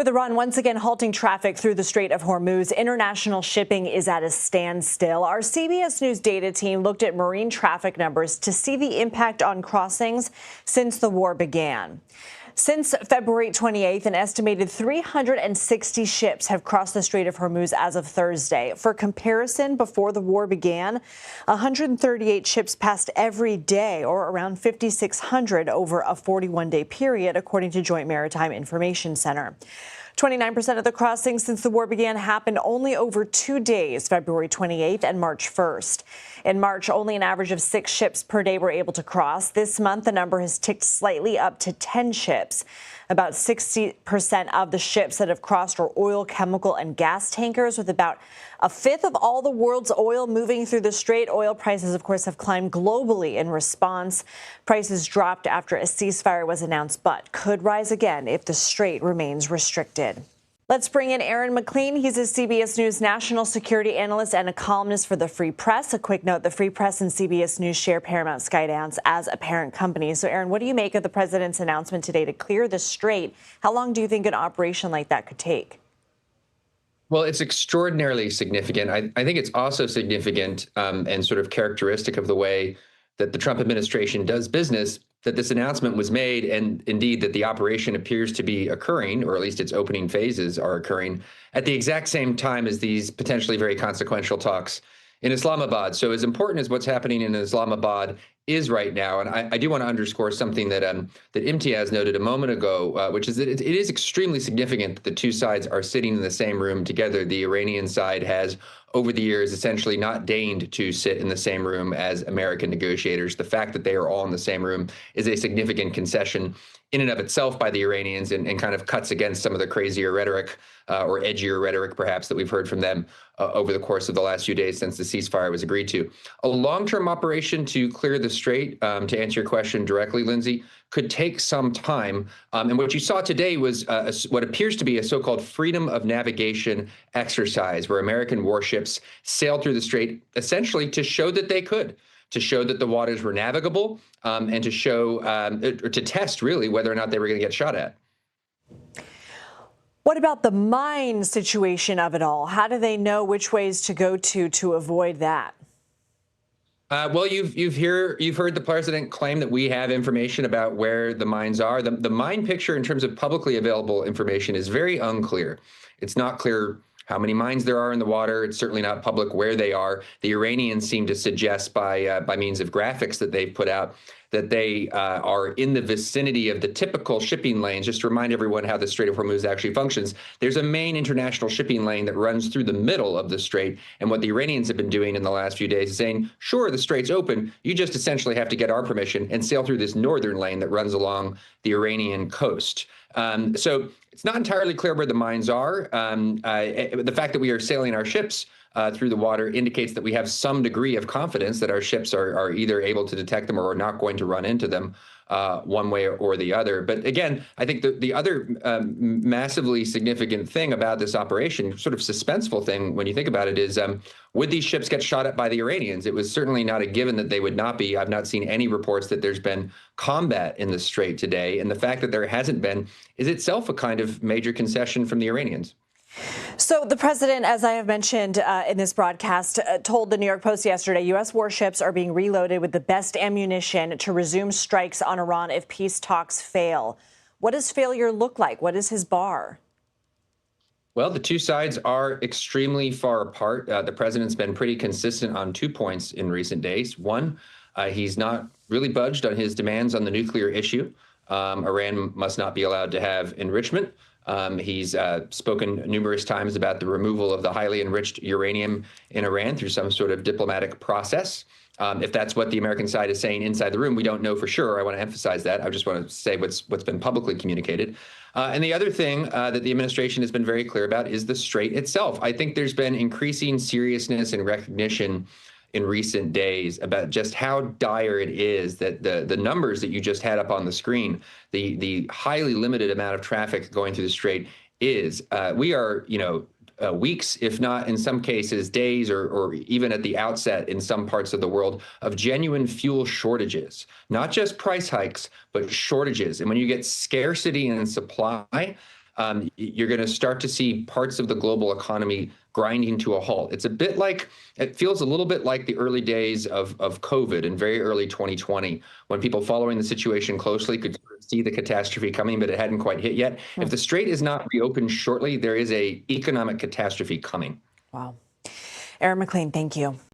With Iran once again halting traffic through the Strait of Hormuz, international shipping is at a standstill. Our CBS News data team looked at marine traffic numbers to see the impact on crossings since the war began. Since February 28th, an estimated 360 ships have crossed the Strait of Hormuz as of Thursday. For comparison, before the war began, 138 ships passed every day, or around 5,600 over a 41-day period, according to Joint Maritime Information Center. 29% of the crossings since the war began happened only over 2 days, February 28th and March 1st. In March, only an average of 6 ships per day were able to cross. This month, the number has ticked slightly up to 10 ships. About 60% of the ships that have crossed are oil, chemical, and gas tankers, with about a fifth of all the world's oil moving through the strait. Oil prices, of course, have climbed globally in response. Prices dropped after a ceasefire was announced, but could rise again if the strait remains restricted. Let's bring in Aaron MacLean. He's a CBS News national security analyst and a columnist for the Free Press. A quick note, the Free Press and CBS News share Paramount Skydance as a parent company. So, Aaron, what do you make of the president's announcement today to clear the strait? How long do you think an operation like that could take? Well, it's extraordinarily significant. I think it's also significant and sort of characteristic of the way that the Trump administration does business, that this announcement was made, and indeed that the operation appears to be occurring, or at least its opening phases are occurring, at the exact same time as these potentially very consequential talks in Islamabad. So as important as what's happening in Islamabad is right now, and I do want to underscore something that that Imtiaz noted a moment ago, which is that it is extremely significant that the two sides are sitting in the same room together. The Iranian side has, over the years, essentially not deigned to sit in the same room as American negotiators. The fact that they are all in the same room is a significant concession in and of itself by the Iranians, and kind of cuts against some of the crazier rhetoric or edgier rhetoric, perhaps, that we've heard from them over the course of the last few days since the ceasefire was agreed to. A long-term operation to clear the strait, to answer your question directly, Lindsay, could take some time. And what you saw today was what appears to be a so-called freedom of navigation exercise, where American warships sailed through the strait essentially to show that they could, to show that the waters were navigable, and to show, or to test really whether or not they were going to get shot at. What about the mine situation of it all? How do they know which ways to go to avoid that? Well, you've heard the president claim that we have information about where the mines are. The mine picture, in terms of publicly available information, is very unclear. It's not clear how many mines there are in the water. It's certainly not public where they are. The Iranians seem to suggest by means of graphics that they've put out that they are in the vicinity of the typical shipping lanes. Just to remind everyone how the Strait of Hormuz actually functions, there's a main international shipping lane that runs through the middle of the strait. And what the Iranians have been doing in the last few days is saying, sure, the strait's open. You just essentially have to get our permission and sail through this northern lane that runs along the Iranian coast. So it's not entirely clear where the mines are. The fact that we are sailing our ships through the water indicates that we have some degree of confidence that our ships are either able to detect them or are not going to run into them one way or the other. But again, I think the other massively significant thing about this operation, sort of suspenseful thing when you think about it, is would these ships get shot at by the Iranians? It was certainly not a given that they would not be. I've not seen any reports that there's been combat in the strait today. And the fact that there hasn't been is itself a kind of major concession from the Iranians. So the president, as I have mentioned in this broadcast, told the New York Post yesterday, U.S. warships are being reloaded with the best ammunition to resume strikes on Iran if peace talks fail. What does failure look like? What is his bar? Well, the two sides are extremely far apart. The president's been pretty consistent on 2 points in recent days. One, he's not really budged on his demands on the nuclear issue. Iran must not be allowed to have enrichment. He's spoken numerous times about the removal of the highly enriched uranium in Iran through some sort of diplomatic process. If that's what the American side is saying inside the room, we don't know for sure. I want to emphasize that. I just want to say what's been publicly communicated. And the other thing that the administration has been very clear about is the strait itself. I think there's been increasing seriousness and recognition in recent days about just how dire it is that the numbers that you just had up on the screen, the highly limited amount of traffic going through the strait is, we are, weeks, if not in some cases days, or even at the outset in some parts of the world, of genuine fuel shortages, not just price hikes, but shortages. And when you get scarcity in supply, you're going to start to see parts of the global economy grinding to a halt. It feels a little bit like the early days of COVID in very early 2020, when people following the situation closely could sort of see the catastrophe coming, but it hadn't quite hit yet. If the strait is not reopened shortly, there is a economic catastrophe coming. Wow. Aaron MacLean, thank you.